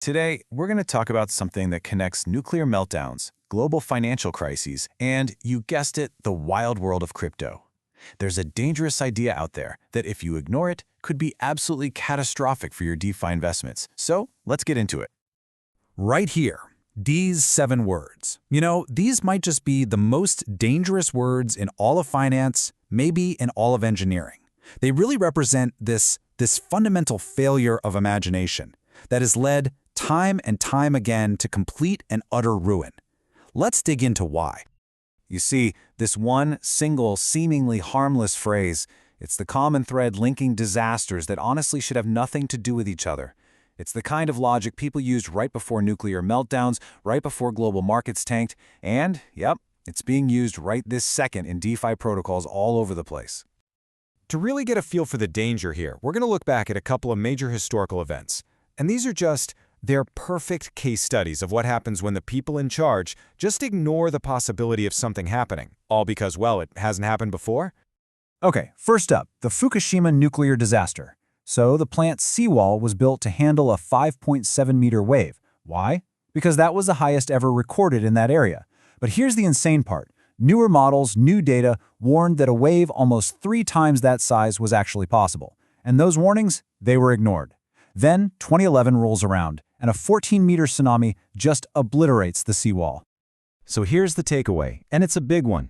Today, we're going to talk about something that connects nuclear meltdowns, global financial crises, and, you guessed it, the wild world of crypto. There's a dangerous idea out there that if you ignore it, could be absolutely catastrophic for your DeFi investments. So, let's get into it. Right here, these 7 words. These might just be the most dangerous words in all of finance, maybe in all of engineering. They really represent this fundamental failure of imagination that has led time and time again to complete and utter ruin. Let's dig into why. You see, this one single, seemingly harmless phrase, it's the common thread linking disasters that honestly should have nothing to do with each other. It's the kind of logic people used right before nuclear meltdowns, right before global markets tanked, and, yep, it's being used right this second in DeFi protocols all over the place. To really get a feel for the danger here, we're going to look back at a couple of major historical events. And these are they're perfect case studies of what happens when the people in charge just ignore the possibility of something happening, all because, well, it hasn't happened before. Okay, first up, the Fukushima nuclear disaster. So the plant's seawall was built to handle a 5.7-meter wave. Why? Because that was the highest ever recorded in that area. But here's the insane part. Newer models, new data, warned that a wave almost 3 times that size was actually possible. And those warnings, they were ignored. Then 2011 rolls around, and a 14-meter tsunami just obliterates the seawall. So here's the takeaway, and it's a big one.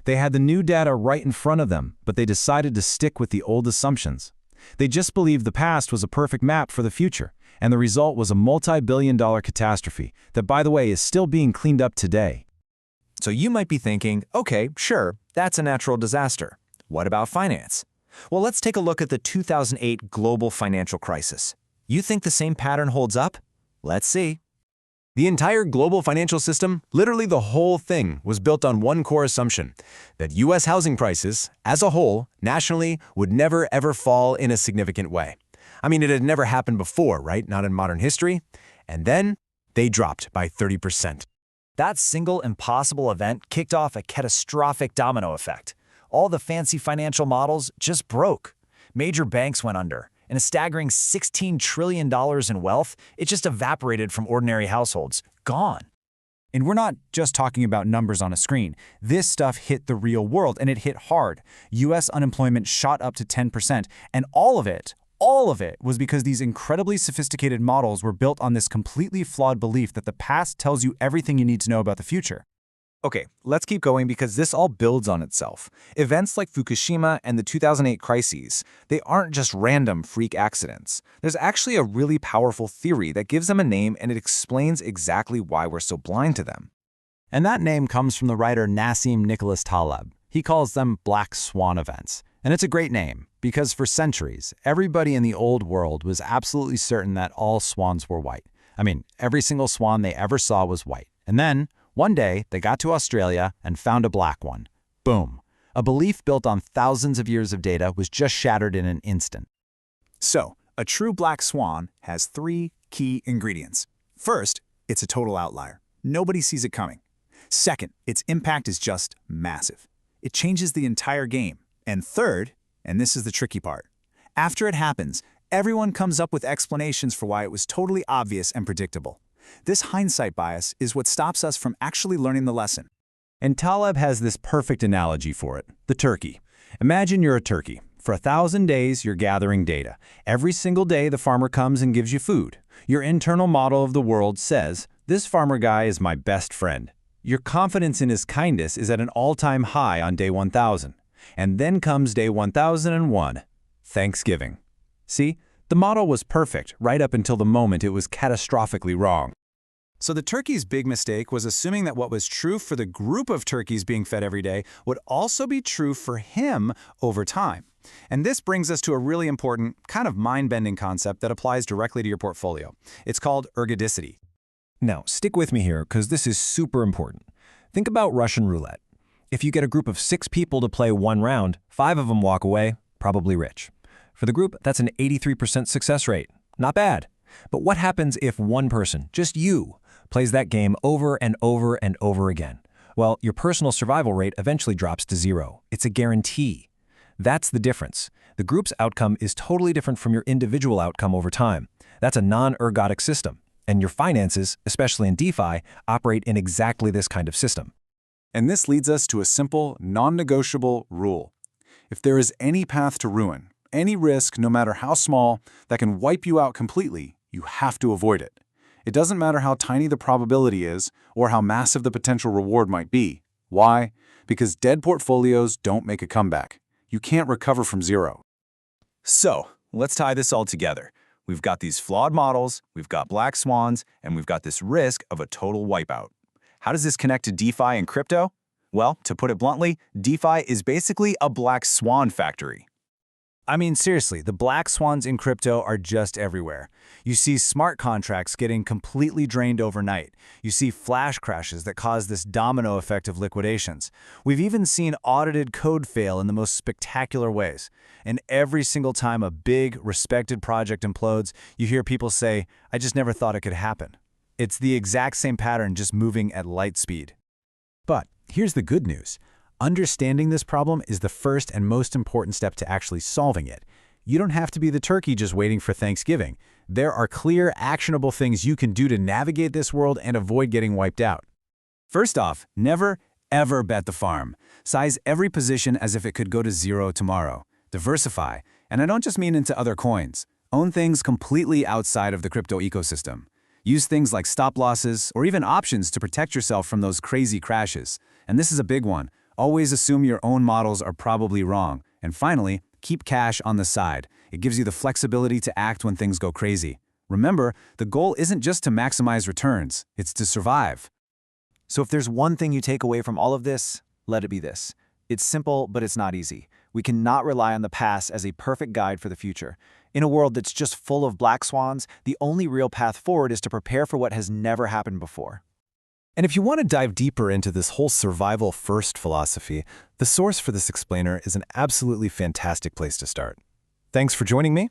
They had the new data right in front of them, but they decided to stick with the old assumptions. They just believed the past was a perfect map for the future, and the result was a multi-billion-dollar catastrophe that, by the way, is still being cleaned up today. So you might be thinking, okay, sure, that's a natural disaster. What about finance? Well, let's take a look at the 2008 global financial crisis. You think the same pattern holds up? Let's see. The entire global financial system, literally the whole thing, was built on one core assumption, that U.S. housing prices, as a whole, nationally, would never ever fall in a significant way. I mean, it had never happened before, right? Not in modern history. And then, they dropped by 30%. That single impossible event kicked off a catastrophic domino effect. All the fancy financial models just broke. Major banks went under, and a staggering $16 trillion in wealth, it just evaporated from ordinary households. Gone. And we're not just talking about numbers on a screen. This stuff hit the real world, and it hit hard. U.S. unemployment shot up to 10%, and all of it was because these incredibly sophisticated models were built on this completely flawed belief that the past tells you everything you need to know about the future. Okay, let's keep going because this all builds on itself. Events like Fukushima and the 2008 crises, they aren't just random freak accidents. There's actually a really powerful theory that gives them a name, and it explains exactly why we're so blind to them. And that name comes from the writer Nassim Taleb. He calls them black swan events. And it's a great name because for centuries, everybody in the old world was absolutely certain that all swans were white. I mean, every single swan they ever saw was white. And then, one day, they got to Australia and found a black one. Boom. A belief built on thousands of years of data was just shattered in an instant. So, a true black swan has 3 key ingredients. First, it's a total outlier. Nobody sees it coming. Second, its impact is just massive. It changes the entire game. And third, and this is the tricky part, after it happens, everyone comes up with explanations for why it was totally obvious and predictable. This hindsight bias is what stops us from actually learning the lesson. And Taleb has this perfect analogy for it, the turkey. Imagine you're a turkey. For 1,000 days, you're gathering data. Every single day, the farmer comes and gives you food. Your internal model of the world says, this farmer guy is my best friend. Your confidence in his kindness is at an all-time high on day 1,000. And then comes day 1,001, Thanksgiving. See? The model was perfect right up until the moment it was catastrophically wrong. So the turkey's big mistake was assuming that what was true for the group of turkeys being fed every day would also be true for him over time. And this brings us to a really important, kind of mind-bending concept that applies directly to your portfolio. It's called ergodicity. Now, stick with me here because this is super important. Think about Russian roulette. If you get a group of 6 people to play 1 round, 5 of them walk away, probably rich. For the group, that's an 83% success rate. Not bad. But what happens if one person, just you, plays that game over and over and over again? Well, your personal survival rate eventually drops to 0. It's a guarantee. That's the difference. The group's outcome is totally different from your individual outcome over time. That's a non-ergodic system. And your finances, especially in DeFi, operate in exactly this kind of system. And this leads us to a simple, non-negotiable rule. If there is any path to ruin, any risk, no matter how small, that can wipe you out completely, you have to avoid it. It doesn't matter how tiny the probability is or how massive the potential reward might be. Why? Because dead portfolios don't make a comeback. You can't recover from zero. So, let's tie this all together. We've got these flawed models, we've got black swans, and we've got this risk of a total wipeout. How does this connect to DeFi and crypto? Well, to put it bluntly, DeFi is basically a black swan factory. I mean, seriously, the black swans in crypto are just everywhere. You see smart contracts getting completely drained overnight. You see flash crashes that cause this domino effect of liquidations. We've even seen audited code fail in the most spectacular ways. And every single time a big, respected project implodes, you hear people say, "I just never thought it could happen." It's the exact same pattern, just moving at light speed. But here's the good news. Understanding this problem is the first and most important step to actually solving it. You don't have to be the turkey just waiting for Thanksgiving. There are clear, actionable things you can do to navigate this world and avoid getting wiped out. First off, never, ever bet the farm. Size every position as if it could go to zero tomorrow. Diversify, and I don't just mean into other coins. Own things completely outside of the crypto ecosystem. Use things like stop losses or even options to protect yourself from those crazy crashes. And this is a big one. Always assume your own models are probably wrong. And finally, keep cash on the side. It gives you the flexibility to act when things go crazy. Remember, the goal isn't just to maximize returns, it's to survive. So if there's one thing you take away from all of this, let it be this. It's simple, but it's not easy. We cannot rely on the past as a perfect guide for the future. In a world that's just full of black swans, the only real path forward is to prepare for what has never happened before. And if you want to dive deeper into this whole survival-first philosophy, the source for this explainer is an absolutely fantastic place to start. Thanks for joining me.